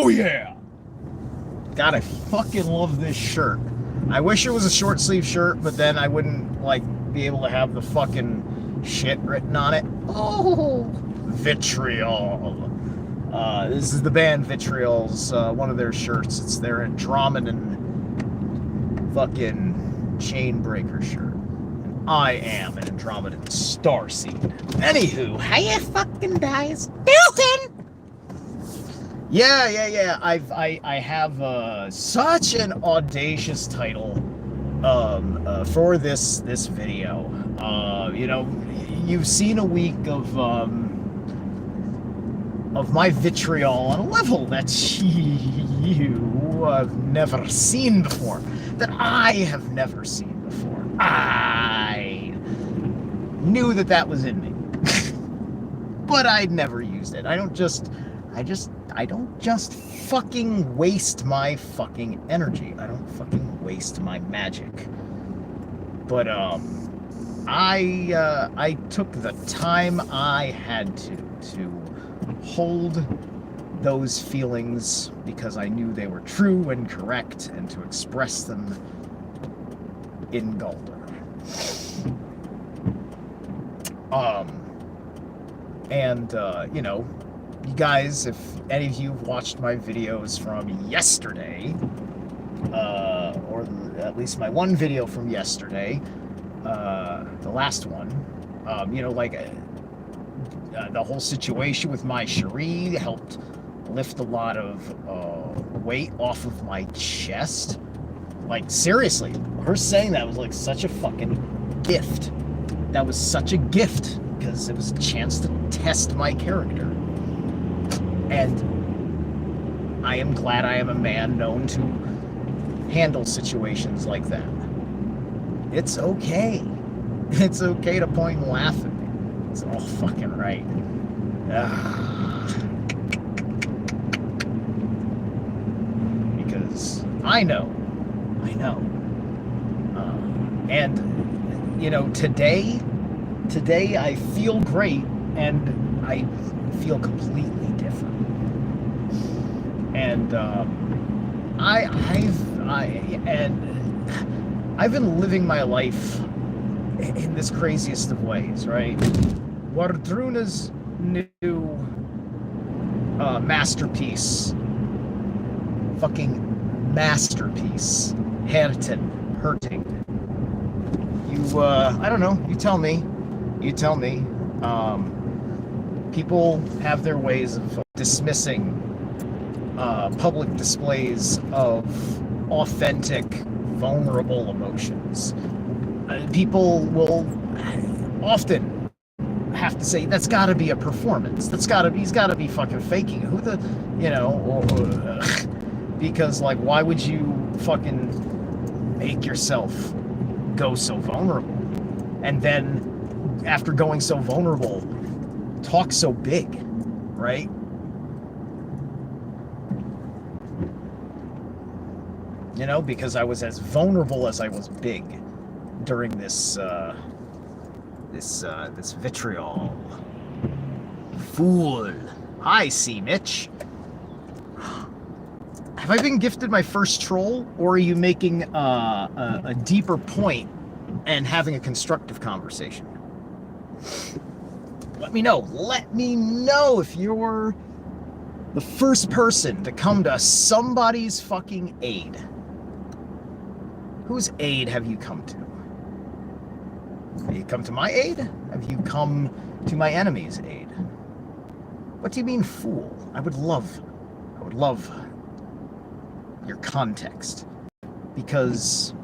Oh yeah! God, I fucking love this shirt. I wish it was a short sleeve shirt, but then I wouldn't, like, be able to have the fucking shit written on it. Oh! Vitriol. This is the band Vitriol's, one of their shirts. It's their Andromedan fucking chainbreaker shirt. And I am an Andromedan starseed. Anywho, how you fucking guys doing? Yeah. I have such an audacious title for this video. You know, you've seen a week of my vitriol on a level that you have never seen before, that I have never seen before. I knew that was in me, but I'd never used it. I don't just fucking waste my fucking energy. I don't fucking waste my magic. But I took the time I had to hold those feelings because I knew they were true and correct, and to express them in Galder. You know, you guys, if any of you have watched my videos from yesterday, or at least my one video from yesterday, the last one, you know, like the whole situation with my Cherie helped lift a lot of weight off of my chest. Like, seriously, her saying that was like such a fucking gift. That was such a gift, because it was a chance to test my character. And I am glad I am a man known to handle situations like that. It's okay. It's okay to point and laugh at me. It's all fucking right. Because I know. And, you know, today I feel great, and I feel completely different. And I've been living my life in this craziest of ways, right? Wardruna's new masterpiece, fucking masterpiece, hurting. You, I don't know, you tell me. People have their ways of dismissing public displays of authentic, vulnerable emotions. People will often have to say, that's got to be a performance. He's got to be fucking faking it. Who the, you know, because, like, why would you fucking make yourself go so vulnerable? And then, after going so vulnerable, talk so big, right? You know, because I was as vulnerable as I was big during this vitriol. Fool. I see, Mitch. Have I been gifted my first troll, or are you making a deeper point and having a constructive conversation? Let me know. Let me know if you're the first person to come to somebody's fucking aid. Whose aid have you come to? Have you come to my aid? Have you come to my enemy's aid? What do you mean, fool? I would love your context, because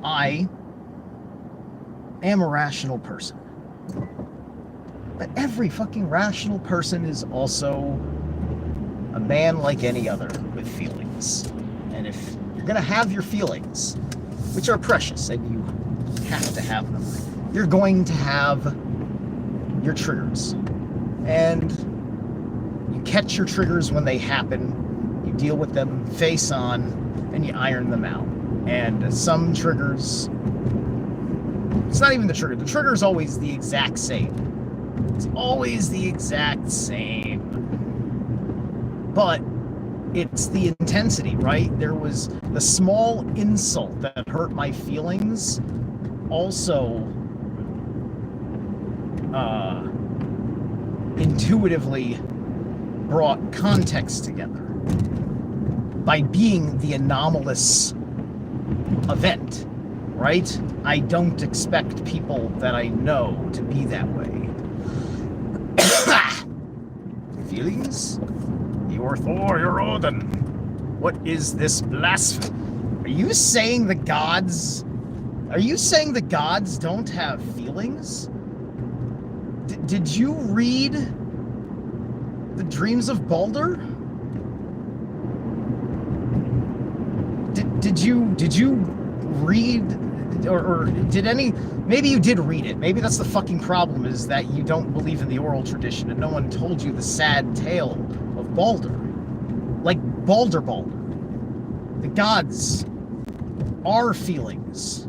I am a rational person. But every fucking rational person is also a man like any other with feelings. And if you're gonna have your feelings, which are precious and you have to have them, you're going to have your triggers. And you catch your triggers when they happen, you deal with them face on, and you iron them out. And some triggers, it's not even the trigger is always the exact same. It's always the exact same. But it's the intensity, right? There was the small insult that hurt my feelings also intuitively brought context together by being the anomalous event, right? I don't expect people that I know to be that way. Feelings? You're Thor, you're Odin. What is this blasphemy? Are you saying the gods don't have feelings? Did you read The Dreams of Balder? Did you read, or did any, maybe you did read it. Maybe that's the fucking problem, is that you don't believe in the oral tradition and no one told you the sad tale of Balder. Like Balder. The gods are feelings.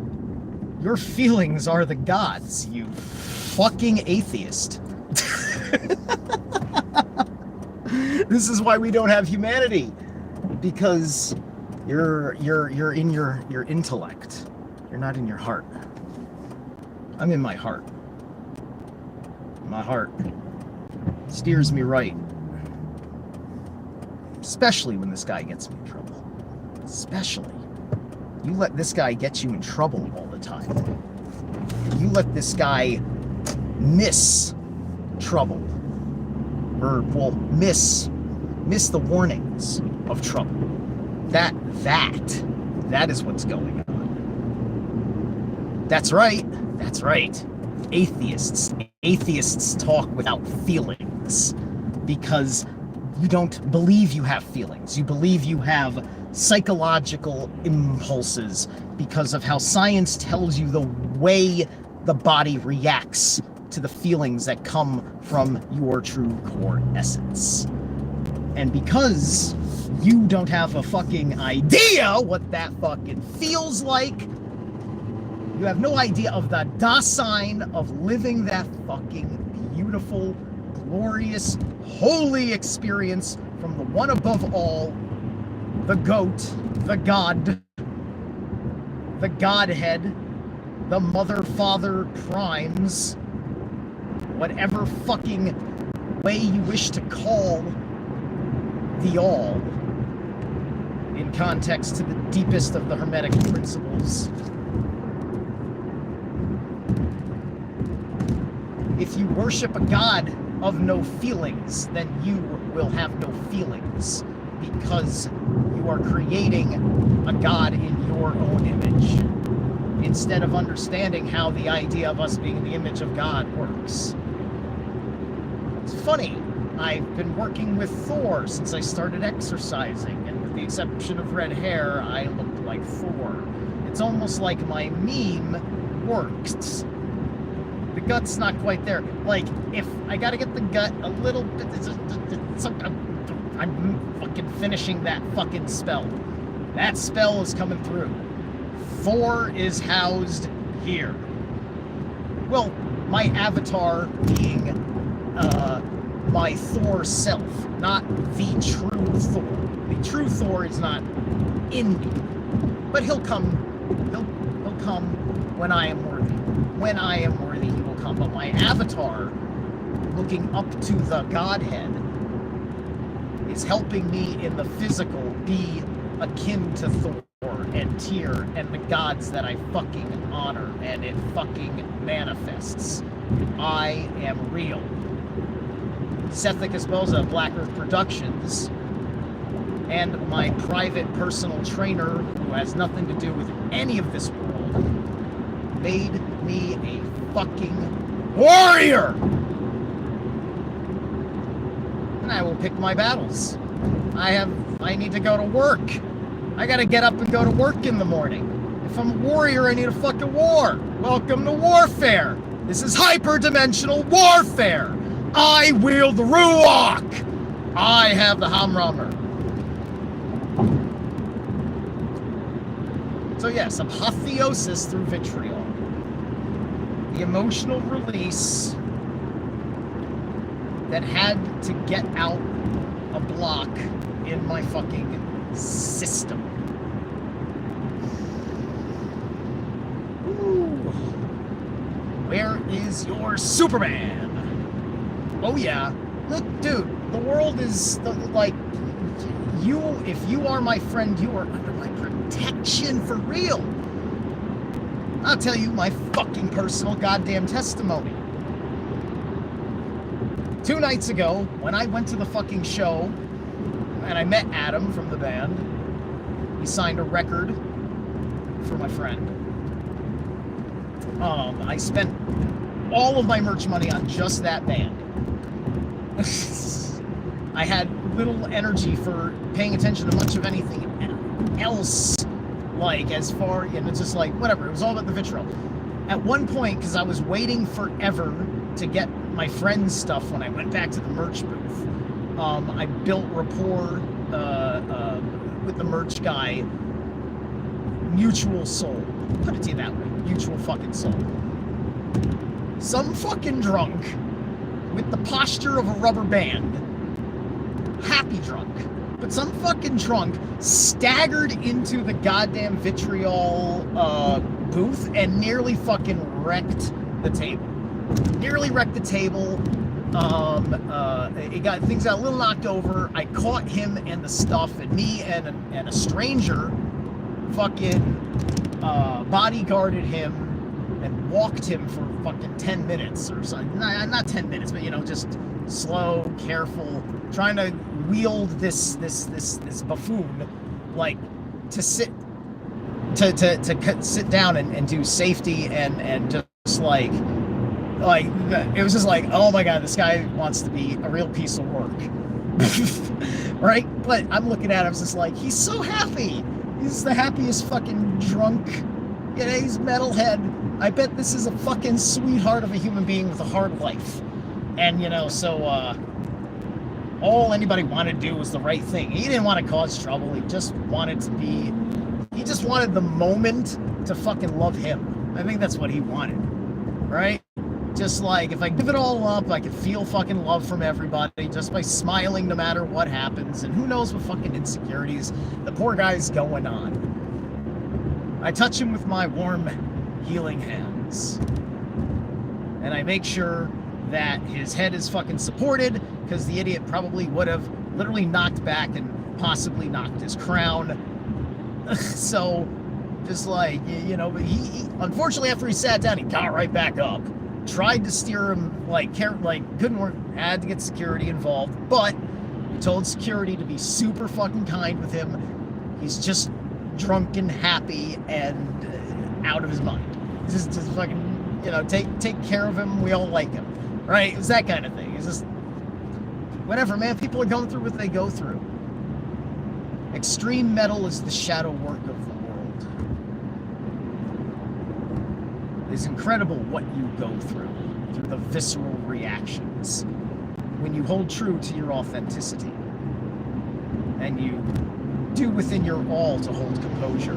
Your feelings are the gods, you fucking atheist. This is why we don't have humanity. Because you're in your intellect. You're not in your heart. I'm in my heart. My heart steers me right. Especially when this guy gets me in trouble. Especially. You let this guy get you in trouble all the time. You let this guy miss trouble. Or, well, miss the warnings of trouble. That is what's going on. That's right. Atheists talk without feelings because you don't believe you have feelings. You believe you have psychological impulses because of how science tells you the way the body reacts to the feelings that come from your true core essence. And because you don't have a fucking idea what that fucking feels like, you have no idea of the dasein of living that fucking beautiful, glorious, holy experience from the one above all, the goat, the god, the godhead, the mother, father, primes, whatever fucking way you wish to call the all, in context to the deepest of the Hermetic principles. If you worship a god of no feelings, then you will have no feelings, because you are creating a god in your own image, instead of understanding how the idea of us being the image of God works. It's funny, I've been working with Thor since I started exercising, and with the exception of red hair, I looked like Thor. It's almost like my meme works. The gut's not quite there. Like, if I gotta get the gut a little bit, I'm fucking finishing that fucking spell. That spell is coming through. Thor is housed here. Well, my avatar being my Thor self, not the true Thor. The true Thor is not in me, but he'll come. He'll come when I am worthy. When I am worthy, he will come. But my avatar, looking up to the Godhead, is helping me in the physical be akin to Thor and Tyr and the gods that I fucking honor, and it fucking manifests. I am real. Sethic Esposa, Black Earth Productions, and my private personal trainer, who has nothing to do with any of this world, made me a fucking warrior! And I will pick my battles. I need to go to work. I gotta get up and go to work in the morning. If I'm a warrior, I need a fucking war. Welcome to warfare. This is hyperdimensional warfare. I wield the Ruach. I have the Hamrammer. So yes, apotheosis through vitriol. The emotional release that had to get out a block in my fucking system. Ooh. Where is your Superman? Oh yeah. Look, dude, the world is, like, if you are my friend, you are under my protection for real. I'll tell you my fucking personal goddamn testimony. 2 nights ago, when I went to the fucking show, and I met Adam from the band, he signed a record for my friend. I spent all of my merch money on just that band. I had little energy for paying attention to much of anything else, like, as far, it's just like, whatever, it was all about the vitriol. At one point, because I was waiting forever to get my friend's stuff when I went back to the merch booth, I built rapport with the merch guy. Mutual soul. Put it to you that way. Mutual fucking soul. Some fucking drunk with the posture of a rubber band, happy drunk, but some fucking drunk staggered into the goddamn vitriol booth and nearly fucking wrecked the table. Nearly wrecked the table. Things got a little knocked over. I caught him and the stuff, and me and a stranger fucking bodyguarded him and walked him for fucking 10 minutes or something. Not 10 minutes, but just slow, careful, trying to wield this buffoon, like, to sit down and do safety and just like it was just like, oh my god, this guy wants to be a real piece of work. Right? But I'm looking at him, just like, he's so happy. He's the happiest fucking drunk. He's metalhead. I bet this is a fucking sweetheart of a human being with a hard life. And, so, all anybody wanted to do was the right thing. He didn't want to cause trouble. He just wanted the moment to fucking love him. I think that's what he wanted. Right? Just like, if I give it all up, I could feel fucking love from everybody just by smiling no matter what happens. And who knows what fucking insecurities the poor guy's going on. I touch him with my warm, healing hands. And I make sure that his head is fucking supported, because the idiot probably would have literally knocked back and possibly knocked his crown. So, just like, but he unfortunately, after he sat down, he got right back up. Tried to steer him, couldn't work, had to get security involved, but we told security to be super fucking kind with him. He's just drunk and happy and out of his mind. Just fucking, take care of him. We all like him, right? It was that kind of thing. It's just, whatever, man. People are going through what they go through. Extreme metal is the shadow work of the world. It's incredible what you go through the visceral reactions, when you hold true to your authenticity, and you do within your all to hold composure,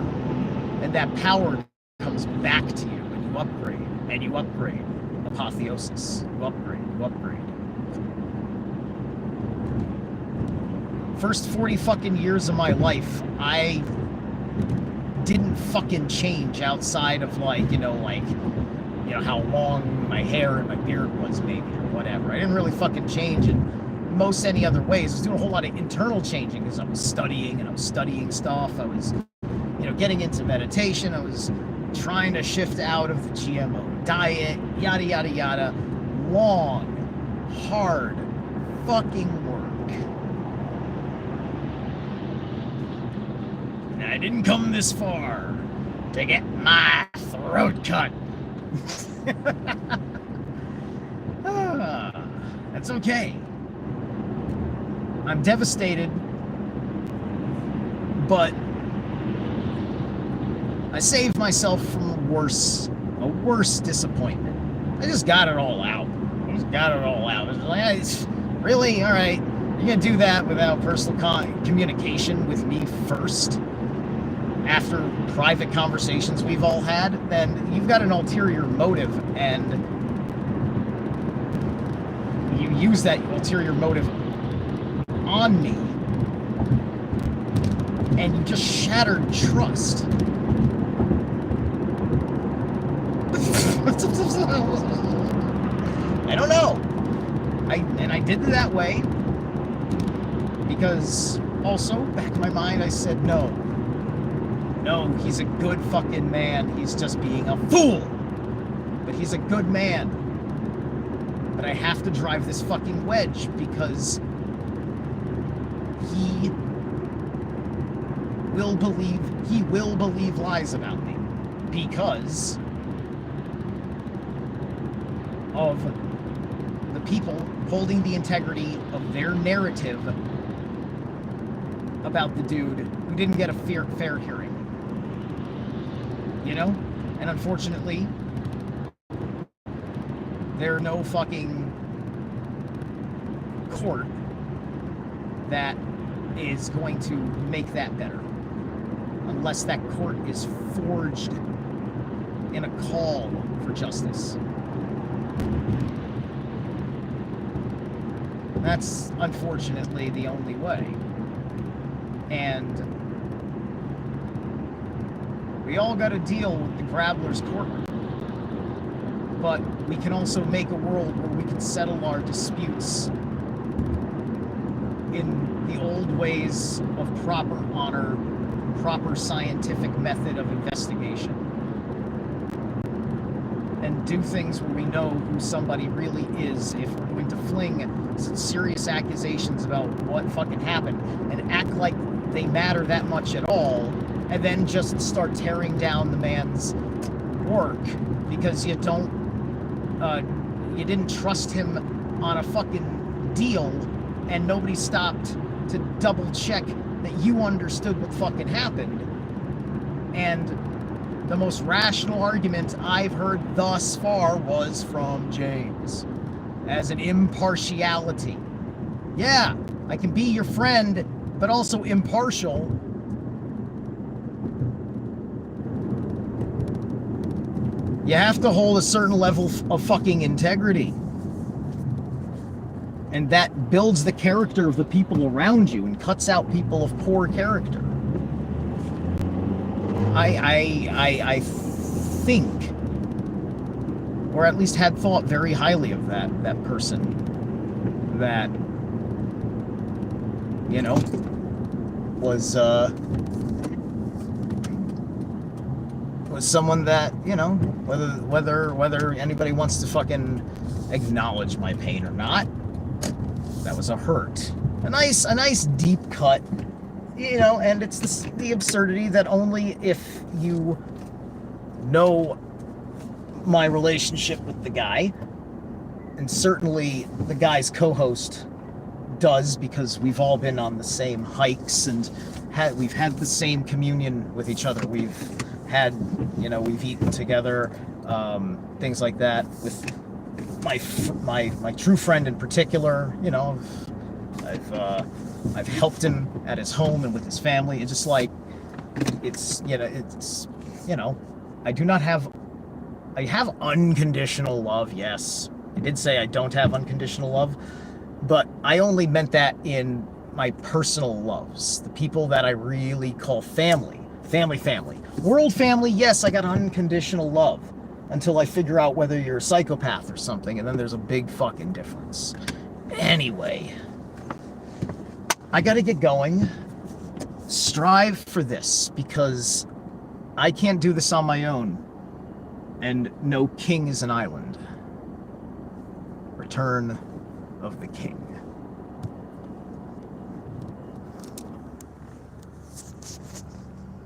and that power comes back to you when you upgrade, and you upgrade. Apotheosis. You upgrade. First 40 fucking years of my life, I didn't fucking change outside of how long my hair and my beard was, maybe, or whatever. I didn't really fucking change in most any other ways. I was doing a whole lot of internal changing, because I was studying stuff. I was, getting into meditation. I was trying to shift out of the GMO diet, yada, yada, yada. Long, hard fucking work. And I didn't come this far to get my throat cut. That's okay. I'm devastated, but I saved myself from a worse disappointment. I just got it all out. It's like, really? All right. You're going to do that without personal communication with me first? After private conversations we've all had? Then you've got an ulterior motive, and you use that ulterior motive on me. and you just shattered trust. I don't know. I did it that way because also back in my mind I said no, he's a good fucking man, he's just being a fool, but he's a good man. But I have to drive this fucking wedge because he will believe lies about me because of the people holding the integrity of their narrative about the dude who didn't get a fair hearing. You know? And unfortunately, there's no fucking court that is going to make that better. Unless that court is forged in a call for justice. That's unfortunately the only way. And we all got to deal with the Grabbler's courtroom. But we can also make a world where we can settle our disputes in the old ways of proper honor, proper scientific method of investigation. And do things where we know who somebody really is if we're going to fling serious accusations about what fucking happened and act like they matter that much at all, and then just start tearing down the man's work because you didn't trust him on a fucking deal, and nobody stopped to double check that you understood what fucking happened. And the most rational argument I've heard thus far was from James as an impartiality. Yeah, I can be your friend, but also impartial. You have to hold a certain level of fucking integrity. And that builds the character of the people around you and cuts out people of poor character. I think, or at least had thought very highly of that person that, you know, was someone that, you know, whether anybody wants to fucking acknowledge my pain or not, that was a hurt. A nice deep cut, you know, and it's the absurdity that only if you know my relationship with the guy, and certainly the guy's co-host does, because we've all been on the same hikes and we've had the same communion with each other. We've had, you know, we've eaten together, things like that. With my true friend in particular, you know, I've helped him at his home and with his family. It's just like, I have unconditional love, yes. I did say I don't have unconditional love, but I only meant that in my personal loves, the people that I really call family. World family, yes, I got unconditional love until I figure out whether you're a psychopath or something, and then there's a big fucking difference. Anyway, I gotta get going. Strive for this, because I can't do this on my own, and no king is an island. Return of the King.